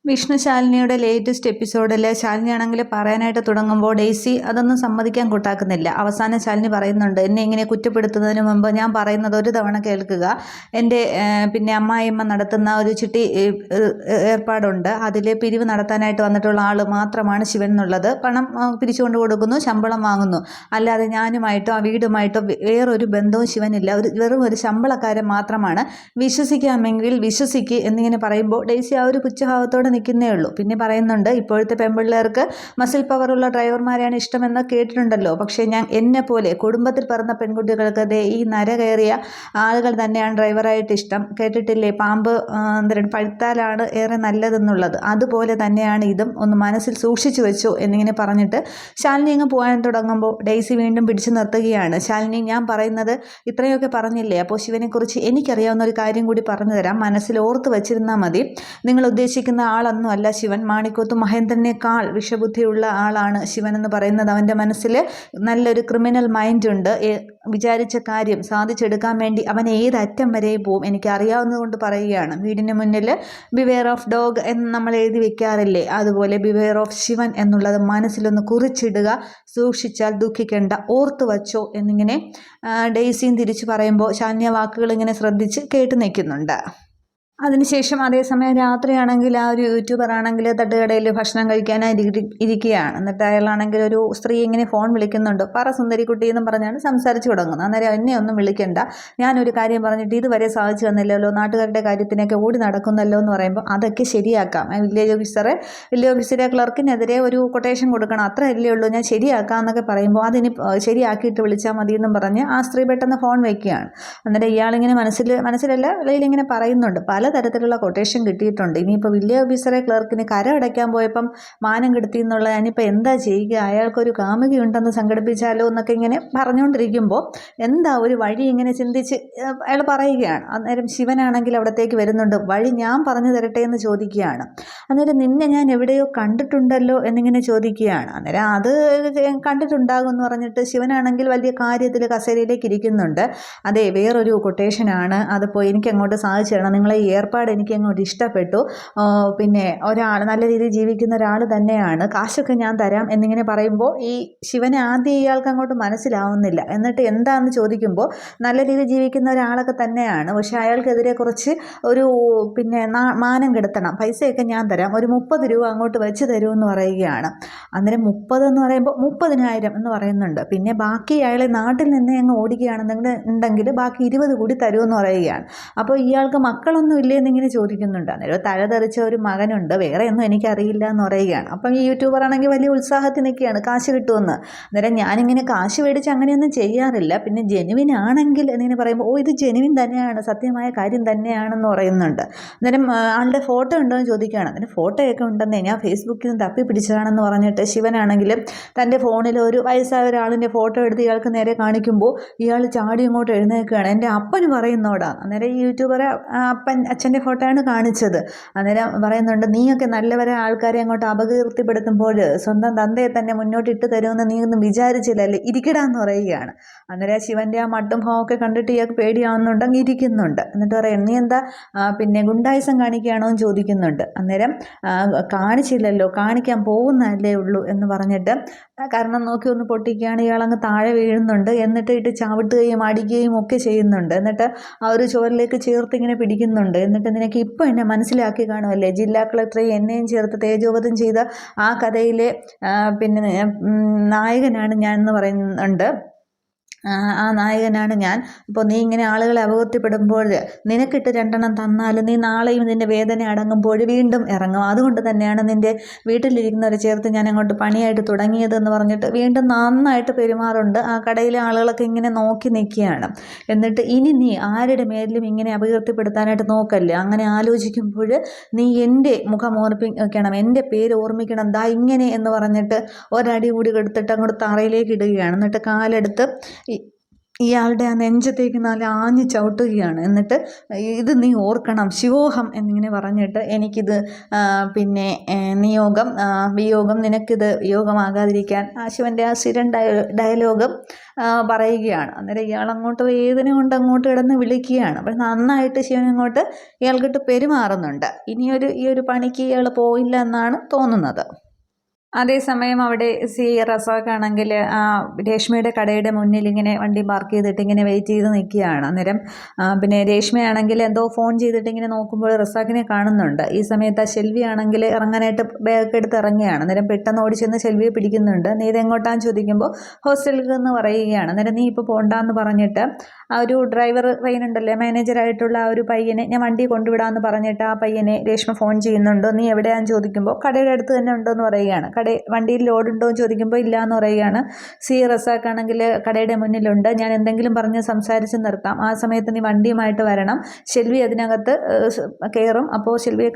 Vishnu ശാലിനിയുടെ latest എപ്പിസോഡിൽ ശാലിനിയാണെങ്കിൽ പറയാനായിട്ട് തുടങ്ങുമ്പോൾ ഡെയ്സി അതൊന്നും സമ്മതിക്കാൻ കൂട്ടാക്കുന്നില്ല. അവസാനം ശാലിനി പറയുന്നുണ്ട്, എന്നെ ഇങ്ങനെ കുറ്റപ്പെടുത്തുന്നതിന് മുമ്പ് ഞാൻ പറയുന്നത് ഒരു തവണ കേൾക്കുക. എൻ്റെ പിന്നെ അമ്മായിയമ്മ നടത്തുന്ന ഒരു ചിട്ടി ഏർപ്പാടുണ്ട്. അതിൽ പിരിവ് നടത്താനായിട്ട് വന്നിട്ടുള്ള ആൾ മാത്രമാണ് ശിവൻ എന്നുള്ളത്. പണം പിരിച്ചുകൊണ്ട് കൊടുക്കുന്നു, ശമ്പളം വാങ്ങുന്നു. അല്ലാതെ ഞാനുമായിട്ടോ ആ വീടുമായിട്ടോ വേറൊരു ബന്ധവും ശിവനില്ല. വെറും ഒരു ശമ്പളക്കാരൻ മാത്രമാണ്. വിശ്വസിക്കാമെങ്കിൽ വിശ്വസിക്ക് എന്നിങ്ങനെ പറയുമ്പോൾ ഡെയ്സി ആ ഒരു പുച്ഛഭാവത്തോടെ നിൽക്കുന്നേ ഉള്ളൂ. പിന്നെ പറയുന്നുണ്ട്, ഇപ്പോഴത്തെ പെൺപിള്ളേർക്ക് മസിൽ പവറുള്ള ഡ്രൈവർമാരെയാണ് ഇഷ്ടമെന്ന് കേട്ടിട്ടുണ്ടല്ലോ. പക്ഷേ എന്നെ പോലെ കുടുംബത്തിൽ പിറന്ന പെൺകുട്ടികൾക്ക് ഈ നര കയറിയ ആളുകൾ തന്നെയാണ് ഡ്രൈവറായിട്ട് ഇഷ്ടം. കേട്ടിട്ടില്ലേ, പാമ്പ് പഴുത്താലാണ് ഏറെ നല്ലതെന്നുള്ളത്. അതുപോലെ തന്നെയാണ് ഇതും, ഒന്ന് മനസ്സിൽ സൂക്ഷിച്ചു വെച്ചോ എന്നിങ്ങനെ പറഞ്ഞിട്ട് ശാലിനി അങ്ങ് പോകാൻ തുടങ്ങുമ്പോൾ ഡെയ്സി വീണ്ടും പിടിച്ചു നിർത്തുകയാണ്. ശാലിനി, ഞാൻ പറയുന്നത് ഇത്രയൊക്കെ പറഞ്ഞില്ലേ, അപ്പോൾ ശിവനെക്കുറിച്ച് എനിക്കറിയാവുന്ന ഒരു കാര്യം കൂടി പറഞ്ഞു തരാം. മനസ്സിൽ ഓർത്ത് വെച്ചിരുന്നാൽ മതി. നിങ്ങൾ ഉദ്ദേശിക്കുന്ന ആളൊന്നും അല്ല ശിവൻ. മാണിക്കോത്ത് മഹേന്ദ്രനേക്കാൾ വിഷബുദ്ധിയുള്ള ആളാണ് ശിവൻ എന്ന് പറയുന്നത്. അവൻ്റെ മനസ്സിൽ നല്ലൊരു ക്രിമിനൽ മൈൻഡ് ഉണ്ട്. വിചാരിച്ച കാര്യം സാധിച്ചെടുക്കാൻ വേണ്ടി അവൻ ഏതറ്റം വരെ പോവും. എനിക്കറിയാവുന്നത് കൊണ്ട് പറയുകയാണ്. വീടിന് മുന്നിൽ ബിവെയർ ഓഫ് ഡോഗ് എന്ന് നമ്മൾ എഴുതി വെക്കാറില്ലേ, അതുപോലെ ബിവെയർ ഓഫ് ശിവൻ എന്നുള്ളത് മനസ്സിലൊന്ന് കുറിച്ചിടുക. സൂക്ഷിച്ചാൽ ദുഃഖിക്കേണ്ട, ഓർത്തു വച്ചോ എന്നിങ്ങനെ ഡെയ്സിയും തിരിച്ചു പറയുമ്പോൾ ശാന്യ വാക്കുകൾ ഇങ്ങനെ ശ്രദ്ധിച്ച് കേട്ട് നിൽക്കുന്നുണ്ട്. അതിനുശേഷം അതേസമയം രാത്രിയാണെങ്കിൽ ആ ഒരു യൂട്യൂബർ ആണെങ്കിൽ തട്ടുകടയിൽ ഭക്ഷണം കഴിക്കാനായി ഇരിക്കുകയാണ്. എന്നിട്ട് അയാളാണെങ്കിൽ ഒരു സ്ത്രീ ഇങ്ങനെ ഫോൺ വിളിക്കുന്നുണ്ട്. പറ സുന്ദരിക്കുട്ടി എന്നും പറഞ്ഞാണ് സംസാരിച്ച് തുടങ്ങുന്നത്. അന്നേരം എന്നെ ഒന്നും വിളിക്കണ്ട, ഞാനൊരു കാര്യം പറഞ്ഞിട്ട് ഇതുവരെ സാധിച്ചു തന്നില്ലല്ലോ, നാട്ടുകാരുടെ കാര്യത്തിനൊക്കെ ഓടി നടക്കുന്നല്ലോ എന്ന് പറയുമ്പോൾ അതൊക്കെ ശരിയാക്കാം. വില്ലേജ് ഓഫീസറെ ക്ലർക്കിനെതിരെ ഒരു കൊട്ടേഷൻ കൊടുക്കണം, അത്ര അല്ലേ ഉള്ളൂ, ഞാൻ ശരിയാക്കാം എന്നൊക്കെ പറയുമ്പോൾ അതിന് ശരിയാക്കിയിട്ട് വിളിച്ചാൽ മതി എന്നും പറഞ്ഞ് ആ സ്ത്രീ പെട്ടെന്ന് ഫോൺ വയ്ക്കുകയാണ്. അന്നേരം ഇയാളിങ്ങനെ മനസ്സിലല്ല വെളിയിൽ ഇങ്ങനെ പറയുന്നുണ്ട്, പലതരത്തിലുള്ള കൊട്ടേഷൻ കിട്ടിയിട്ടുണ്ട്. ഇനിയിപ്പോൾ വില്ലേജ് ഓഫീസറെ ക്ലർക്കിന് അടയ്ക്കാൻ പോയപ്പം മാനം കെടുത്തി എന്നുള്ള ഞാനിപ്പോൾ എന്താ ചെയ്യുക, അയാൾക്കൊരു കാമുകിയുണ്ടെന്ന് സംഘടിപ്പിച്ചാലോ എന്നൊക്കെ ഇങ്ങനെ പറഞ്ഞുകൊണ്ടിരിക്കുമ്പോൾ എന്താ ഒരു വഴി ഇങ്ങനെ ചിന്തിച്ച് അയാൾ പറയുകയാണ്. അന്നേരം ശിവനാണെങ്കിൽ അവിടത്തേക്ക് വരുന്നുണ്ട്. വഴി ഞാൻ പറഞ്ഞു തരട്ടെ എന്ന് ചോദിക്കുകയാണ്. അന്നേരം നിന്നെ ഞാൻ എവിടെയോ കണ്ടിട്ടുണ്ടല്ലോ എന്നിങ്ങനെ ചോദിക്കുകയാണ്. അന്നേരം അത് കണ്ടിട്ടുണ്ടാകും എന്ന് പറഞ്ഞിട്ട് ശിവനാണെങ്കിൽ വലിയ കാര്യത്തിൽ കസേരയിലേക്ക് ഇരിക്കുന്നുണ്ട്. അതെ, വേറൊരു കൊട്ടേഷനാണ്, അതിപ്പോൾ എനിക്ക് അങ്ങോട്ട് സാധിച്ചു തരണം, നിങ്ങളെ ഈ ഏർപ്പാട് എനിക്ക് അങ്ങോട്ട് ഇഷ്ടപ്പെട്ടു. പിന്നെ ഒരാൾ നല്ല രീതിയിൽ ജീവിക്കുന്ന ഒരാൾ തന്നെയാണ്, കാശൊക്കെ ഞാൻ തരാം എന്നിങ്ങനെ പറയുമ്പോൾ ഈ ശിവനെ ആദ്യം ഇയാൾക്ക് അങ്ങോട്ട് മനസ്സിലാവുന്നില്ല. എന്നിട്ട് എന്താണെന്ന് ചോദിക്കുമ്പോൾ നല്ല രീതിയിൽ ജീവിക്കുന്ന ഒരാളൊക്കെ തന്നെയാണ്, പക്ഷേ അയാൾക്കെതിരെ കുറച്ച് ഒരു പിന്നെ മാനം കെടുത്തണം, പൈസയൊക്കെ ഞാൻ തരാം, ഒരു 30 രൂപ അങ്ങോട്ട് വെച്ച് തരുമെന്ന് പറയുകയാണ്. അന്നേരം 30 എന്ന് പറയുമ്പോൾ 30,000 എന്ന് പറയുന്നുണ്ട്. പിന്നെ ബാക്കി അയാളെ നാട്ടിൽ നിന്നേ അങ്ങ് ഓടിക്കുകയാണെന്നുണ്ടെങ്കിൽ ബാക്കി 20 കൂടി തരുമെന്ന് പറയുകയാണ്. അപ്പോൾ ഇയാൾക്ക് മക്കളൊന്നും ഇല്ലേന്ന് ഇങ്ങനെ ചോദിക്കുന്നുണ്ട്. അന്നേരം തലതെറിച്ച ഒരു മകനുണ്ട്, വേറെ ഒന്നും എനിക്കറിയില്ല എന്ന് പറയുകയാണ്. അപ്പം ഈ യൂട്യൂബർ ആണെങ്കിൽ വലിയ ഉത്സാഹത്തിൽ നിൽക്കുകയാണ്, കാശ് കിട്ടുമെന്ന്. അന്നേരം ഞാനിങ്ങനെ കാശ് മേടിച്ച് അങ്ങനെയൊന്നും ചെയ്യാറില്ല, പിന്നെ ജെനുവിൻ ആണെങ്കിൽ എന്നിങ്ങനെ പറയുമ്പോൾ ഇത് ജെനുവിൻ തന്നെയാണ്, സത്യമായ കാര്യം തന്നെയാണെന്ന് പറയുന്നുണ്ട്. അന്നേരം ആളുടെ ഫോട്ടോ ഉണ്ടോ എന്ന് ചോദിക്കുകയാണ്. അതിന് ഫോട്ടോയൊക്കെ ഉണ്ടെന്നേ, ഞാൻ ഫേസ്ബുക്കിൽ നിന്ന് തപ്പി പിടിച്ചതാണെന്ന് പറഞ്ഞിട്ട് ശിവനാണെങ്കിലും തൻ്റെ ഫോണിൽ ഒരു വയസ്സായ ഒരാളിൻ്റെ ഫോട്ടോ എടുത്ത് ഇയാൾക്ക് നേരെ കാണിക്കുമ്പോൾ ഇയാൾ ചാടി ഇങ്ങോട്ട് എഴുന്നേൽക്കുകയാണ്. എൻ്റെ അപ്പന് പറയുന്നോടാ. അന്നേരം ഈ യൂട്യൂബറെ അച്ഛൻ്റെ ഫോട്ടോയാണ് കാണിച്ചത്. അന്നേരം പറയുന്നുണ്ട്, നീയൊക്കെ നല്ലവരെ ആൾക്കാരെ അങ്ങോട്ട് അപകീർത്തിപ്പെടുത്തുമ്പോൾ സ്വന്തം തന്തയെ തന്നെ മുന്നോട്ട് ഇട്ട് തരുമെന്ന് നീ ഒന്നും വിചാരിച്ചില്ലല്ലേ, ഇരിക്കടാന്ന് പറയുകയാണ്. അന്നേരം ശിവൻ്റെ ആ മട്ടും ഭാവമൊക്കെ കണ്ടിട്ട് ഇയാൾക്ക് പേടിയാവുന്നുണ്ടെങ്കിൽ ഇരിക്കുന്നുണ്ട്. എന്നിട്ട് പറയാം, നീ എന്താ പിന്നെ ഗുണ്ടായിസം കാണിക്കുകയാണോ എന്ന് ചോദിക്കുന്നുണ്ട്. അന്നേരം കാണിച്ചില്ലല്ലോ, കാണിക്കാൻ പോകുന്നതല്ലേ ഉള്ളൂ എന്ന് പറഞ്ഞിട്ട് കാരണം നോക്കി ഒന്ന് പൊട്ടിക്കുകയാണ്. ഇയാളങ്ങ് താഴെ വീഴുന്നുണ്ട്. എന്നിട്ട് ഇട്ട് ചവിട്ടുകയും അടിക്കുകയും ഒക്കെ ചെയ്യുന്നുണ്ട്. എന്നിട്ട് ആ ഒരു ചോരിലേക്ക് ചേർത്ത് ഇങ്ങനെ പിടിക്കുന്നുണ്ട്. എന്നിട്ട് നിനക്ക് ഇപ്പോൾ എന്നെ മനസ്സിലാക്കി കാണുമല്ലേ, ജില്ലാ കളക്ടറെ എന്നെയും ചേർത്ത് തേജോവധം ചെയ്ത ആ കഥയിലെ പിന്നെ നായകനാണ് ഞാൻ എന്ന് പറയുന്നുണ്ട്. ആ നായകനാണ് ഞാൻ. ഇപ്പോൾ നീ ഇങ്ങനെ ആളുകളെ അപകീർത്തിപ്പെടുമ്പോൾ നിനക്കിട്ട് 2 എണ്ണം തന്നാലും നീ നാളെയും നിൻ്റെ വേദന അടങ്ങുമ്പോൾ വീണ്ടും ഇറങ്ങും. അതുകൊണ്ട് തന്നെയാണ് നിൻ്റെ വീട്ടിലിരിക്കുന്നവരെ ചേർത്ത് ഞാൻ അങ്ങോട്ട് പണിയായിട്ട് തുടങ്ങിയതെന്ന് പറഞ്ഞിട്ട് വീണ്ടും നന്നായിട്ട് പെരുമാറുണ്ട്. ആ കടയിലെ ആളുകളൊക്കെ ഇങ്ങനെ നോക്കി നിൽക്കുകയാണ്. എന്നിട്ട് ഇനി നീ ആരുടെ മേലിലും ഇങ്ങനെ അപകീർത്തിപ്പെടുത്താനായിട്ട് നോക്കല്ലേ, അങ്ങനെ ആലോചിക്കുമ്പോൾ നീ എൻ്റെ മുഖം ഓർമ്മിക്കണം, എൻ്റെ പേര് ഓർമ്മിക്കണം, ദാ ഇങ്ങനെ എന്ന് പറഞ്ഞിട്ട് ഒരടി കൂടി എടുത്തിട്ട് അങ്ങോട്ട് തറയിലേക്ക് ഇടുകയാണ്. എന്നിട്ട് കാലെടുത്ത് ഇയാളുടെ ആ നെഞ്ചത്തേക്ക് നല്ല ആഞ്ഞ് ചവിട്ടുകയാണ്. എന്നിട്ട് ഇത് നീ ഓർക്കണം ശിവോഹം എന്നിങ്ങനെ പറഞ്ഞിട്ട് എനിക്കിത് പിന്നെ നിയോഗം വിയോഗം നിനക്കിത് വിയോഗമാകാതിരിക്കാൻ ശിവൻ്റെ ആ സ്ഥിരം ഡയലോഗം പറയുകയാണ്. അന്നേരം ഇയാൾ അങ്ങോട്ട് വേദന കൊണ്ട് അങ്ങോട്ട് കിടന്ന് വിളിക്കുകയാണ്. അപ്പോൾ നന്നായിട്ട് ശിവൻ അങ്ങോട്ട് ഇയാൾക്കിട്ട് പെരുമാറുന്നുണ്ട്. ഈ ഒരു പണിക്ക് ഇയാൾ പോയില്ല എന്നാണ് തോന്നുന്നത്. അതേസമയം അവിടെ റസാഖാണെങ്കിൽ രേഷ്മയുടെ കടയുടെ മുന്നിൽ ഇങ്ങനെ വണ്ടി പാർക്ക് ചെയ്തിട്ട് ഇങ്ങനെ വെയിറ്റ് ചെയ്ത് നിൽക്കുകയാണ്. അന്നേരം പിന്നെ രേഷ്മയാണെങ്കിൽ എന്തോ ഫോൺ ചെയ്തിട്ട് ഇങ്ങനെ നോക്കുമ്പോൾ റസാഖിനെ കാണുന്നുണ്ട്. ഈ സമയത്ത് ഷെൽവി ആണെങ്കിൽ ഇറങ്ങാനായിട്ട് ബാഗ് എടുത്ത് ഇറങ്ങുകയാണ്. അന്നേരം പെട്ടെന്ന് ഓടിച്ചെന്ന് ഷെൽവിയെ പിടിക്കുന്നുണ്ട്. നീ ഇതെങ്ങോട്ടാന്ന് ചോദിക്കുമ്പോൾ ഹോസ്റ്റലിൽ എന്ന് പറയുകയാണ്. അന്നേരം നീ ഇപ്പോൾ പോകണ്ടെന്ന് പറഞ്ഞിട്ട് ആ ഒരു ഡ്രൈവർ പയ്യനുണ്ടല്ലേ മാനേജറായിട്ടുള്ള ആ ഒരു പയ്യനെ ഞാൻ വണ്ടി കൊണ്ടുവിടാമെന്ന് പറഞ്ഞിട്ട് ആ പയ്യനെ രേഷ്മ ഫോൺ ചെയ്യുന്നുണ്ടോ, നീ എവിടെയാണെന്ന് ചോദിക്കുമ്പോൾ കടയുടെ അടുത്ത് തന്നെ ഉണ്ടോയെന്ന് പറയുകയാണ്. വണ്ടിയിൽ ലോഡുണ്ടോ എന്ന് ചോദിക്കുമ്പോൾ ഇല്ല എന്ന് പറയുകയാണ്. റസാഖാണെങ്കിൽ കടയുടെ മുന്നിലുണ്ട്, ഞാൻ എന്തെങ്കിലും പറഞ്ഞ് സംസാരിച്ച് നിർത്താം, ആ സമയത്ത് നീ വണ്ടിയുമായിട്ട് വരണം, ഷെൽവി അതിനകത്ത് കയറും, അപ്പോൾ ഷെൽവി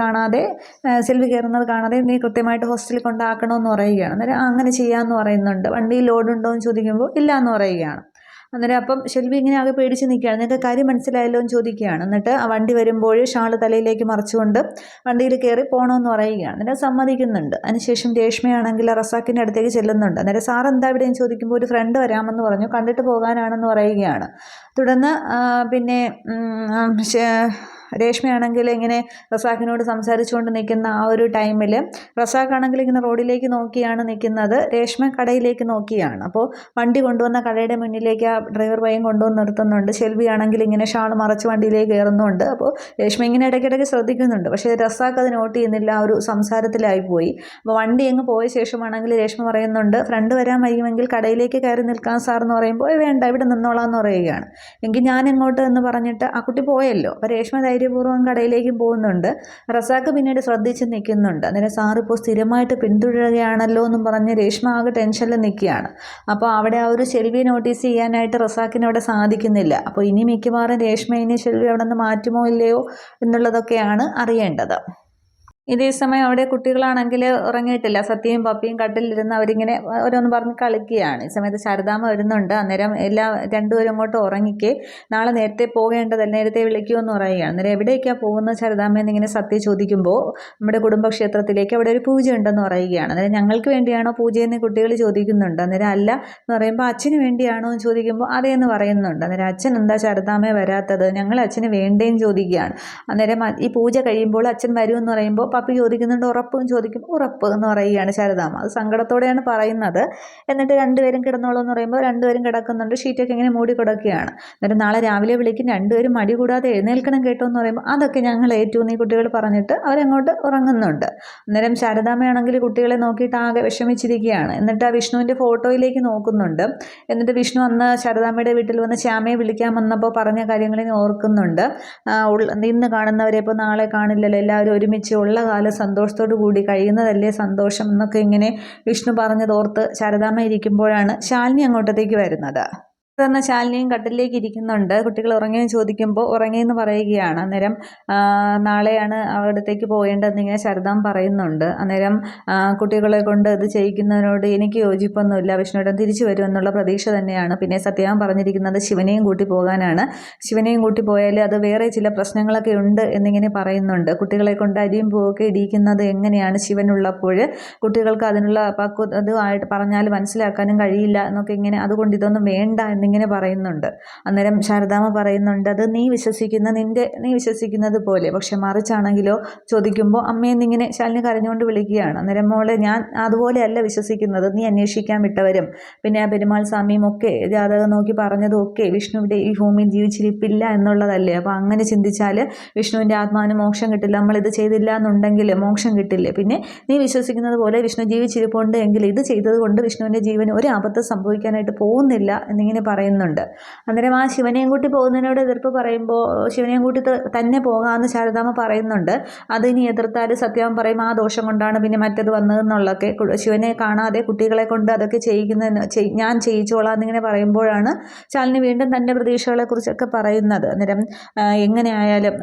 കയറുന്നത് കാണാതെ നീ കൃത്യമായിട്ട് ഹോസ്റ്റലിൽ കൊണ്ടാക്കണമെന്ന് പറയുകയാണ്. അന്നേരം അങ്ങനെ ചെയ്യാമെന്ന് പറയുന്നുണ്ട്. വണ്ടിയിൽ ലോഡുണ്ടോ എന്ന് ചോദിക്കുമ്പോൾ ഇല്ല എന്ന് പറയുകയാണ്. അന്നേരം അപ്പം ഷെൽവി ഇങ്ങനെ ആകെ പേടിച്ച് നിൽക്കുകയാണ്. നിങ്ങൾക്ക് കാര്യം മനസ്സിലായല്ലോ എന്ന് ചോദിക്കുകയാണ്. എന്നിട്ട് ആ വണ്ടി വരുമ്പോൾ ഷാള് തലയിലേക്ക് മറിച്ചുകൊണ്ട് വണ്ടിയിൽ കയറി പോകണമെന്ന് പറയുകയാണ്. അന്നേരം സമ്മതിക്കുന്നുണ്ട്. അതിനുശേഷം രേഷ്മയാണെങ്കിൽ റസാഖിൻ്റെ അടുത്തേക്ക് ചെല്ലുന്നുണ്ട്. അന്നേരം സാർ എന്താ ഇവിടെയെന്ന് ചോദിക്കുമ്പോൾ ഒരു ഫ്രണ്ട് വരാമെന്ന് പറഞ്ഞു, കണ്ടിട്ട് പോകാനാണെന്ന് പറയുകയാണ്. തുടർന്ന് പിന്നെ രേഷ്മയാണെങ്കിൽ ഇങ്ങനെ റസാഖിനോട് സംസാരിച്ചുകൊണ്ട് നിൽക്കുന്ന ആ ഒരു ടൈമിൽ റസാഖാണെങ്കിൽ ഇങ്ങനെ റോഡിലേക്ക് നോക്കിയാണ് നിൽക്കുന്നത്, രേഷ്മ കടയിലേക്ക് നോക്കിയാണ്. അപ്പോൾ വണ്ടി കൊണ്ടുവന്ന കടയുടെ മുന്നിലേക്ക് ആ ഡ്രൈവർ പയ്യൻ കൊണ്ടുവന്ന് നിർത്തുന്നുണ്ട്. ഷെൽവി ആണെങ്കിൽ ഇങ്ങനെ ഷാൾ മറച്ച് വണ്ടിയിലേക്ക് കയറുന്നുണ്ട്. അപ്പോൾ രേഷ്മ ഇങ്ങനെ ഇടയ്ക്കിടയ്ക്ക് ശ്രദ്ധിക്കുന്നുണ്ട്. പക്ഷേ റസാഖ് അത് നോട്ട് ചെയ്യുന്നില്ല, ആ ഒരു സംസാരത്തിലായിപ്പോയി. അപ്പോൾ വണ്ടി അങ്ങ് പോയ ശേഷമാണെങ്കിൽ രേഷ്മ പറയുന്നുണ്ട്, ഫ്രണ്ട് വരാൻ വയ്യുമെങ്കിൽ കടയിലേക്ക് കയറി നിൽക്കാൻ സാർ എന്ന് പറയുമ്പോൾ വേണ്ട ഇവിടെ നിന്നോളാം എന്ന് പറയുകയാണ്. എങ്കിൽ ഞാൻ എങ്ങോട്ട് എന്ന് പറഞ്ഞിട്ട് ആ കുട്ടി പോയല്ലോ. അപ്പോൾ രേഷ്മ ധൈര്യപൂർവ്വം കടയിലേക്ക് പോകുന്നുണ്ട്. റസാഖ് പിന്നീട് ശ്രദ്ധിച്ച് നിൽക്കുന്നുണ്ട്. അന്നേരം സാർ ഇപ്പോൾ സ്ഥിരമായിട്ട് പിന്തുടരുകയാണല്ലോ എന്നും പറഞ്ഞ് രേഷ്മ ആകെ ടെൻഷനിൽ നിൽക്കുകയാണ്. അപ്പോൾ അവിടെ ആ ഒരു ഷെൽവിയെ നോട്ടീസ് ചെയ്യാനായിട്ട് റസാഖിന് അവിടെ സാധിക്കുന്നില്ല. അപ്പോൾ ഇനി മിക്കവാറും രേഷ്മ ഇനി ഷെൽവി അവിടെ നിന്ന് മാറ്റുമോ ഇല്ലയോ എന്നുള്ളതൊക്കെയാണ് അറിയേണ്ടത്. ഇതേ സമയം അവിടെ കുട്ടികളാണെങ്കിൽ ഉറങ്ങിയിട്ടില്ല. സത്യയും പപ്പിയും കട്ടിലിരുന്ന് അവരിങ്ങനെ ഓരോന്ന് പറഞ്ഞ് കളിക്കുകയാണ്. ഈ സമയത്ത് ശാരദാമ്മ വരുന്നുണ്ട്. അന്നേരം രണ്ടുപേരും അങ്ങോട്ട് ഉറങ്ങിക്കേ, നാളെ നേരത്തെ പോകേണ്ടതല്ല, നേരത്തെ വിളിക്കുമെന്ന് പറയുകയാണ്. അന്നേരം എവിടേക്കാണ് പോകുന്നത് ശാരദാമ്മ എന്നിങ്ങനെ സത്യ ചോദിക്കുമ്പോൾ നമ്മുടെ കുടുംബക്ഷേത്രത്തിലേക്ക് അവിടെ ഒരു പൂജ ഉണ്ടെന്ന് പറയുകയാണ്. അന്നേരം ഞങ്ങൾക്ക് വേണ്ടിയാണോ പൂജയെന്ന് കുട്ടികൾ ചോദിക്കുന്നുണ്ട്. അന്നേരം അല്ല എന്ന് പറയുമ്പോൾ അച്ഛന് വേണ്ടിയാണോ എന്ന് ചോദിക്കുമ്പോൾ അതേന്ന് പറയുന്നുണ്ട്. അന്നേരം അച്ഛൻ എന്താ ശാരദാമ്മയെ വരാത്തത്, ഞങ്ങൾ അച്ഛന് വേണ്ടേന്ന് ചോദിക്കുകയാണ്. അന്നേരം ഈ പൂജ കഴിയുമ്പോൾ അച്ഛൻ വരുമെന്ന് പറയുമ്പോൾ പപ്പി ചോദിക്കുന്നുണ്ട് ഉറപ്പ് ചോദിക്കും, ഉറപ്പ് എന്ന് പറയുകയാണ് ശാരദാമ്മ. അത് സങ്കടത്തോടെയാണ് പറയുന്നത്. എന്നിട്ട് രണ്ടുപേരും കിടന്നോളൂ എന്ന് പറയുമ്പോൾ രണ്ടുപേരും കിടക്കുന്നുണ്ട്. ഷീറ്റൊക്കെ ഇങ്ങനെ മൂടി കിടക്കുകയാണ്. എന്നിട്ട് നാളെ രാവിലെ വിളിക്കും, രണ്ടുപേരും മടി കൂടാതെ എഴുന്നേൽക്കണം കേട്ടോ എന്ന് പറയുമ്പോൾ അതൊക്കെ ഞങ്ങൾ ഏറ്റവും ഈ കുട്ടികൾ പറഞ്ഞിട്ട് അവരങ്ങോട്ട് ഉറങ്ങുന്നുണ്ട്. അന്നേരം ശാരദാമ്മയാണെങ്കിൽ കുട്ടികളെ നോക്കിയിട്ട് ആകെ വിഷമിച്ചിരിക്കുകയാണ്. എന്നിട്ട് ആ വിഷ്ണുവിൻ്റെ ഫോട്ടോയിലേക്ക് നോക്കുന്നുണ്ട്. എന്നിട്ട് വിഷ്ണു അന്ന് ശാരദാമ്മയുടെ വീട്ടിൽ വന്ന് ശ്യാമയെ വിളിക്കാൻ വന്നപ്പോൾ പറഞ്ഞ കാര്യങ്ങളിനെ ഓർക്കുന്നുണ്ട്. ഇന്ന് കാണുന്നവരെ ഇപ്പോൾ നാളെ കാണില്ലല്ലോ, എല്ലാവരും ഒരുമിച്ച് ഉള്ള കാലം സന്തോഷത്തോടു കൂടി കഴിയുന്നതല്ലേ സന്തോഷം എന്നൊക്കെ ഇങ്ങനെ വിഷ്ണു പറഞ്ഞതോർത്ത് ശാരദാമ്മ ഇരിക്കുമ്പോഴാണ് ശാലിനി അങ്ങോട്ടത്തേക്ക് വരുന്നത്. തന്നെ ശാലിനിയും കട്ടിലേക്ക് ഇരിക്കുന്നുണ്ട്. കുട്ടികൾ ഉറങ്ങിയെന്ന് ചോദിക്കുമ്പോൾ ഉറങ്ങിയെന്ന് പറയുകയാണ്. അന്നേരം നാളെയാണ് അവിടത്തേക്ക് പോകേണ്ടതെന്നിങ്ങനെ ശാരദാമ്മ പറയുന്നുണ്ട്. അന്നേരം കുട്ടികളെ കൊണ്ട് ഇത് ചെയ്യിക്കുന്നതിനോട് എനിക്ക് യോജിപ്പൊന്നുമില്ല, വിഷ്ണുവേട്ടൻ തിരിച്ചു വരുമെന്നുള്ള പ്രതീക്ഷ തന്നെയാണ്. പിന്നെ സത്യാമ്മ പറഞ്ഞിരിക്കുന്നത് ശിവനെയും കൂട്ടി പോകാനാണ്. ശിവനെയും കൂട്ടി പോയാൽ അത് വേറെ ചില പ്രശ്നങ്ങളൊക്കെ ഉണ്ട് എന്നിങ്ങനെ പറയുന്നുണ്ട്. കുട്ടികളെ കൊണ്ട് അരിയും പൂവൊക്കെ ഇടിക്കുന്നത് എങ്ങനെയാണ് ശിവനുള്ളപ്പോൾ, കുട്ടികൾക്ക് അതിനുള്ള അതുമായിട്ട് പറഞ്ഞാൽ മനസ്സിലാക്കാനും കഴിയില്ല എന്നൊക്കെ ഇങ്ങനെ, അതുകൊണ്ട് ഇതൊന്നും വേണ്ട എന്നിങ്ങനെ പറയുന്നുണ്ട്. അന്നേരം ശാരദാമ്മ പറയുന്നുണ്ട്, അത് നീ വിശ്വസിക്കുന്നത് പോലെ, പക്ഷെ മറിച്ചാണെങ്കിലോ ചോദിക്കുമ്പോൾ അമ്മയെന്നിങ്ങനെ ശാലിനി കരഞ്ഞുകൊണ്ട് വിളിക്കുകയാണ്. അന്നേരം മോളെ ഞാൻ അതുപോലെയല്ല വിശ്വസിക്കുന്നത്, നീ അന്വേഷിക്കാൻ വിട്ടവരും പിന്നെ ആ പെരുമാൾ സ്വാമിയും ഒക്കെ ജാതകം നോക്കി പറഞ്ഞതും ഒക്കെ വിഷ്ണുവിൻ്റെ ഈ ഭൂമിയിൽ ജീവിച്ചിരിപ്പില്ല എന്നുള്ളതല്ലേ. അപ്പോൾ അങ്ങനെ ചിന്തിച്ചാൽ വിഷ്ണുവിൻ്റെ ആത്മാവിന് മോക്ഷം കിട്ടില്ല, നമ്മളിത് ചെയ്തില്ല എന്നുണ്ടെങ്കിൽ മോക്ഷം കിട്ടില്ലേ. പിന്നെ നീ വിശ്വസിക്കുന്നത് പോലെ വിഷ്ണു ജീവിച്ചിരിപ്പുണ്ട് എങ്കിൽ ഇത് ചെയ്തത് കൊണ്ട് വിഷ്ണുവിൻ്റെ ജീവന് ഒരു ആപത്ത് സംഭവിക്കാനായിട്ട് പോകുന്നില്ല എന്നിങ്ങനെ പറയുന്നുണ്ട്. അന്നേരം ആ ശിവനെയും കൂട്ടി പോകുന്നതിനോട് എതിർപ്പ് പറയുമ്പോൾ ശിവനെയും കൂട്ടി തന്നെ പോകാമെന്ന് ശാരദാമ്മ പറയുന്നുണ്ട്. അതിനി എതിർത്താൽ സത്യാമ്മ പറയും ആ ദോഷം കൊണ്ടാണ് പിന്നെ മറ്റത് വന്നതെന്നുള്ളതൊക്കെ. ശിവനെ കാണാതെ കുട്ടികളെ കൊണ്ട് അതൊക്കെ ഞാൻ ചെയ്യിച്ചോളാം എന്നിങ്ങനെ പറയുമ്പോഴാണ് ശാലിനി വീണ്ടും തൻ്റെ പ്രതീക്ഷകളെക്കുറിച്ചൊക്കെ പറയുന്നത്. അന്നേരം എങ്ങനെ ആയാലും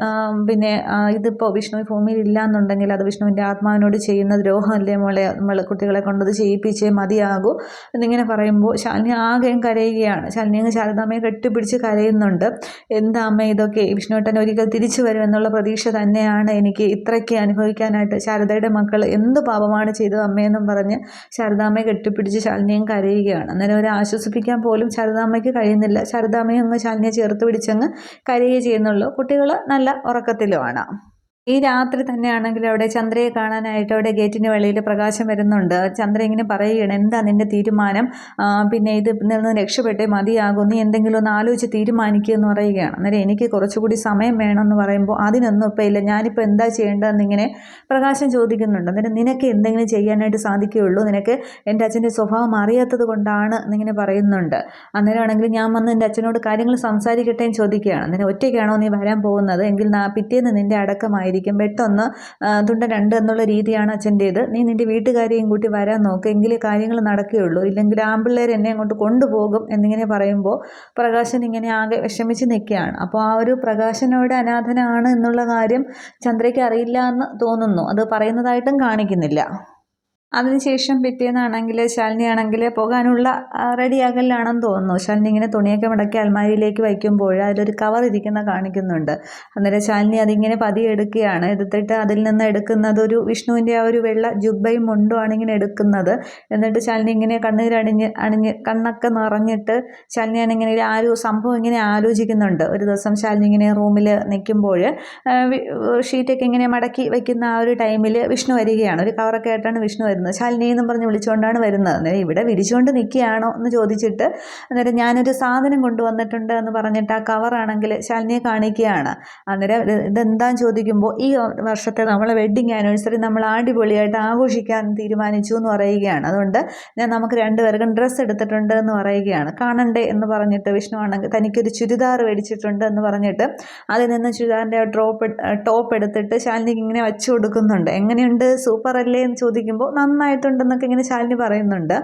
പിന്നെ ഇതിപ്പോൾ വിഷ്ണു ഭൂമിയിൽ ഇല്ല എന്നുണ്ടെങ്കിൽ അത് വിഷ്ണുവിൻ്റെ ആത്മാവിനോട് ചെയ്യുന്ന ദ്രോഹമല്ലേ മോളെ, നമ്മൾ കുട്ടികളെ കൊണ്ടത് ചെയ്യിപ്പിച്ചേ മതിയാകൂ എന്നിങ്ങനെ പറയുമ്പോൾ ശാലിനി ആകെയും കരയുകയാണ്. ശാലിനി അങ്ങ് ശാരദാമ്മയെ കെട്ടിപ്പിടിച്ച് കരയുന്നുണ്ട്. എന്താ അമ്മ ഇതൊക്കെ, വിഷ്ണുവേട്ടൻ ഒരിക്കൽ തിരിച്ചു വരുമെന്നുള്ള പ്രതീക്ഷ തന്നെയാണ് എനിക്ക് ഇത്രയ്ക്ക് അനുഭവിക്കാനായിട്ട്. ശാരദയുടെ മക്കൾ എന്ത് പാപമാണ് ചെയ്തത് അമ്മയെന്നും പറഞ്ഞ് ശാരദാമ്മയെ കെട്ടിപ്പിടിച്ച് ശാലിനിയും കരയുകയാണ്. അന്നേരം അവരെ ആശ്വസിപ്പിക്കാൻ പോലും ശാരദാമ്മയ്ക്ക് കഴിയുന്നില്ല. ശാരദാമ്മയെ അങ്ങ് ശാലിനിയെ ചേർത്ത് പിടിച്ചങ്ങ് കരയുകയേ ചെയ്യുന്നുള്ളൂ. കുട്ടികൾ നല്ല ഉറക്കത്തിലുമാണ്. ഈ രാത്രി തന്നെയാണെങ്കിൽ അവിടെ ചന്ദ്രയെ കാണാനായിട്ട് അവിടെ ഗേറ്റിന് വെളിയിൽ പ്രകാശം വരുന്നുണ്ട്. ചന്ദ്ര ഇങ്ങനെ പറയുകയാണ്, എന്താ നിൻ്റെ തീരുമാനം, പിന്നെ ഇത് നിന്ന് രക്ഷപ്പെട്ടേ മതിയാകും, നീ എന്തെങ്കിലും ഒന്ന് ആലോചിച്ച് തീരുമാനിക്കുക എന്ന് പറയുകയാണ്. അന്നേരം എനിക്ക് കുറച്ചുകൂടി സമയം വേണമെന്ന് പറയുമ്പോൾ അതിനൊന്നും ഇപ്പം ഇല്ല, ഞാനിപ്പോൾ എന്താ ചെയ്യേണ്ടതെന്നിങ്ങനെ പ്രകാശം ചോദിക്കുന്നുണ്ട്. അന്നേരം നിനക്ക് എന്തെങ്കിലും ചെയ്യാനായിട്ട് സാധിക്കുകയുള്ളൂ, നിനക്ക് എൻ്റെ അച്ഛൻ്റെ സ്വഭാവം അറിയാത്തത് കൊണ്ടാണ് എന്നിങ്ങനെ പറയുന്നുണ്ട്. അന്നേരമാണെങ്കിൽ ഞാൻ വന്ന് എൻ്റെ അച്ഛനോട് കാര്യങ്ങൾ സംസാരിക്കട്ടെ എന്ന് ചോദിക്കുകയാണ്. അന്നേരം ഒറ്റയ്ക്കാണോ നീ വരാൻ പോകുന്നത്, എങ്കിൽ പിറ്റേന്ന് നിൻ്റെ അടക്കമായി പെട്ടെന്ന് തുണ്ട രണ്ട് എന്നുള്ള രീതിയാണ് അച്ഛൻ്റേത്. നീ നിൻ്റെ വീട്ടുകാരെയും കൂട്ടി വരാൻ നോക്ക്, എങ്കിലേ കാര്യങ്ങൾ നടക്കുകയുള്ളൂ, ഇല്ലെങ്കിൽ ആമ്പിള്ളേർ എന്നെ അങ്ങോട്ട് കൊണ്ടുപോകും എന്നിങ്ങനെ പറയുമ്പോൾ പ്രകാശൻ ഇങ്ങനെ ആകെ വിഷമിച്ച് നിൽക്കുകയാണ്. അപ്പോൾ ആ ഒരു പ്രകാശനോട് അനാഥനാണ് എന്നുള്ള കാര്യം ചന്ദ്രയ്ക്ക് അറിയില്ല എന്ന് തോന്നുന്നു. അത് പറയുന്നതായിട്ടും കാണിക്കുന്നില്ല. അതിനുശേഷം പിറ്റേന്നാണെങ്കിൽ ശാലിനി ആണെങ്കിൽ പോകാനുള്ള റെഡിയാകലാണെന്ന് തോന്നുന്നു. ശാലിനി ഇങ്ങനെ തുണിയൊക്കെ മടക്കി അൽമാരിയിലേക്ക് വയ്ക്കുമ്പോൾ അതിലൊരു കവർ ഇരിക്കുന്ന കാണിക്കുന്നുണ്ട്. അന്നേരം ശാലിനി അതിങ്ങനെ പതിയെ എടുക്കുകയാണ്. എടുത്തിട്ട് അതിൽ നിന്ന് എടുക്കുന്നത് ഒരു വിഷ്ണുവിൻ്റെ ആ ഒരു വെള്ള ജുബ്ബയും മുണ്ടുമാണ് ഇങ്ങനെ എടുക്കുന്നത്. എന്നിട്ട് ശാലിനി ഇങ്ങനെ അണിഞ്ഞ് കണ്ണൊക്കെ നിറഞ്ഞിട്ട് ശാലിനിയാണ് ഇങ്ങനെ ആ ഒരു സംഭവം ഇങ്ങനെ ആലോചിക്കുന്നുണ്ട്. ഒരു ദിവസം ശാലിനി ഇങ്ങനെ റൂമിൽ നിൽക്കുമ്പോൾ ഷീറ്റൊക്കെ ഇങ്ങനെ മടക്കി വയ്ക്കുന്ന ആ ഒരു ടൈമിൽ വിഷ്ണു വരികയാണ്. ഒരു കവറൊക്കെ ആയിട്ടാണ് വിഷ്ണു വരുന്നത്. ശാലിനി എന്നും പറഞ്ഞ് വിളിച്ചുകൊണ്ടാണ് വരുന്നത്. അന്നേരം ഇവിടെ വിരിച്ചുകൊണ്ട് നിൽക്കുകയാണോ എന്ന് ചോദിച്ചിട്ട് അന്നേരം ഞാനൊരു സാധനം കൊണ്ടുവന്നിട്ടുണ്ട് എന്ന് പറഞ്ഞിട്ട് ആ കവറാണെങ്കിൽ ശാലിനിയെ കാണിക്കുകയാണ്. അന്നേരം ഇതെന്താന്ന് ചോദിക്കുമ്പോൾ ഈ വർഷത്തെ നമ്മളെ വെഡ്ഡിങ് ആനിവേഴ്സറി നമ്മൾ അടിപൊളിയായിട്ട് ആഘോഷിക്കാൻ തീരുമാനിച്ചു എന്ന് പറയുകയാണ്. അതുകൊണ്ട് നമുക്ക് രണ്ടുപേർക്കും ഡ്രസ്സ് എടുത്തിട്ടുണ്ട് എന്ന് പറയുകയാണ്. കാണണ്ടേ എന്ന് പറഞ്ഞിട്ട് വിഷ്ണു ആണെങ്കിൽ തനിക്കൊരു ചുരിദാർ മേടിച്ചിട്ടുണ്ട് എന്ന് പറഞ്ഞിട്ട് അതിൽ നിന്ന് ചുരിദാറിൻ്റെ ടോപ്പ് എടുത്തിട്ട് ശാലിനിക്ക് ഇങ്ങനെ വെച്ചു കൊടുക്കുന്നുണ്ട്. എങ്ങനെയുണ്ട്, സൂപ്പർ അല്ലേ എന്ന് ചോദിക്കുമ്പോൾ നന്നായിട്ടുണ്ടെന്നൊക്കെ ഇങ്ങനെ ശാലിനി പറയുന്നുണ്ട്.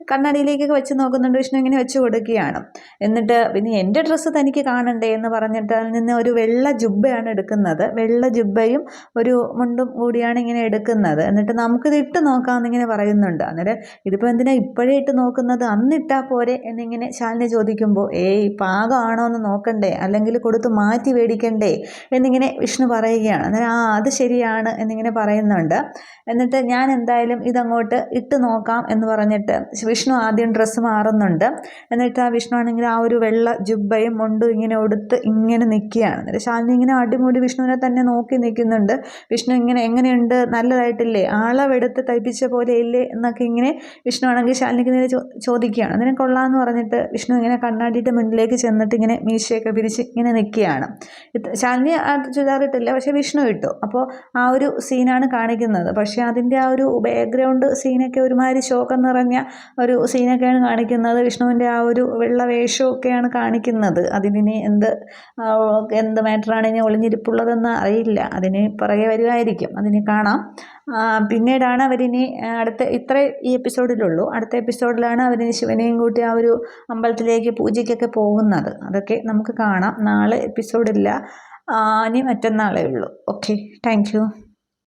കണ്ണാടിയിലേക്കൊക്കെ വെച്ച് നോക്കുന്നുണ്ട്. വിഷ്ണു ഇങ്ങനെ വെച്ച് കൊടുക്കുകയാണ്. എന്നിട്ട് പിന്നെ എൻ്റെ ഡ്രസ്സ് തനിക്ക് കാണണ്ടേ എന്ന് പറഞ്ഞിട്ട് അതിൽ നിന്ന് ഒരു വെള്ള ജുബ്ബയാണ് എടുക്കുന്നത്. വെള്ള ജുബ്ബയും ഒരു മുണ്ടും കൂടിയാണ് ഇങ്ങനെ എടുക്കുന്നത്. എന്നിട്ട് നമുക്കിത് ഇട്ട് നോക്കാമെന്നിങ്ങനെ പറയുന്നുണ്ട്. അന്നേരം ഇതിപ്പോൾ എന്തിനാ ഇപ്പോഴേ ഇട്ട് നോക്കുന്നത്, അന്നിട്ടാൽ പോരെ എന്നിങ്ങനെ ശാലിനി ചോദിക്കുമ്പോൾ പാകമാണോ എന്ന് നോക്കണ്ടേ, അല്ലെങ്കിൽ കൊടുത്ത് മാറ്റി മേടിക്കണ്ടേ എന്നിങ്ങനെ വിഷ്ണു പറയുകയാണ്. അന്നേരം അത് ശരിയാണ് എന്നിങ്ങനെ പറയുന്നുണ്ട്. എന്നിട്ട് ഞാൻ എന്തായാലും ഇതങ്ങോട്ട് ഇട്ട് നോക്കാം എന്ന് പറഞ്ഞിട്ട് വിഷ്ണു ആദ്യം ഡ്രസ്സ് മാറുന്നുണ്ട്. എന്നിട്ട് ആ വിഷ്ണു ആണെങ്കിൽ ആ ഒരു വെള്ള ജുബ്ബയും മുണ്ടും ഇങ്ങനെ ഉടുത്ത് ഇങ്ങനെ നിൽക്കുകയാണ്. എന്നിട്ട് ശാലിനി ഇങ്ങനെ അടിമുടി വിഷ്ണുവിനെ തന്നെ നോക്കി നിൽക്കുന്നുണ്ട്. വിഷ്ണു ഇങ്ങനെ എങ്ങനെയുണ്ട്, നല്ലതായിട്ടില്ലേ, അളവെടുത്ത് തയ്പ്പിച്ച പോലെ ഇല്ലേ എന്നൊക്കെ ഇങ്ങനെ വിഷ്ണു ആണെങ്കിൽ ശാലിനിക്ക് നേരെ ചോദിക്കുകയാണ്. അതിനെ കൊള്ളാമെന്ന് പറഞ്ഞിട്ട് വിഷ്ണു ഇങ്ങനെ കണ്ണാടിയുടെ മുന്നിലേക്ക് ചെന്നിട്ട് ഇങ്ങനെ മീശയൊക്കെ പിരിച്ച് ഇങ്ങനെ നിൽക്കുകയാണ്. ശാലിനി ആ ചുരിദാറിട്ടില്ല, പക്ഷേ വിഷ്ണു ഇട്ടു. അപ്പോൾ ആ ഒരു സീനാണ് കാണിക്കുന്നത്. പക്ഷേ അതിൻ്റെ ആ ഒരു ബാക്ക്ഗ്രൗണ്ട് സീനൊക്കെ ഒരുമാതിരി ശോകം നിറഞ്ഞ ഒരു സീനൊക്കെയാണ് കാണിക്കുന്നത്. വിഷ്ണുവിൻ്റെ ആ ഒരു വെള്ള വേഷമൊക്കെയാണ് കാണിക്കുന്നത്. അതിന് എന്ത് മാറ്ററാണ് ഇനി ഒളിഞ്ഞിരിപ്പുള്ളതെന്ന് അറിയില്ല. അതിന് പുറകെ വരുമായിരിക്കും, അതിന് കാണാം. പിന്നീടാണ് അവരിനി ഈ എപ്പിസോഡിലുള്ളൂ. അടുത്ത എപ്പിസോഡിലാണ് അവരിനി ശിവനെയും കൂട്ടി ആ ഒരു അമ്പലത്തിലേക്ക് പൂജയ്ക്കൊക്കെ പോകുന്നത്. അതൊക്കെ നമുക്ക് കാണാം. നാളെ എപ്പിസോഡില്ല, ഇനി മറ്റന്നാളേ ഉള്ളൂ. Okay, thank you.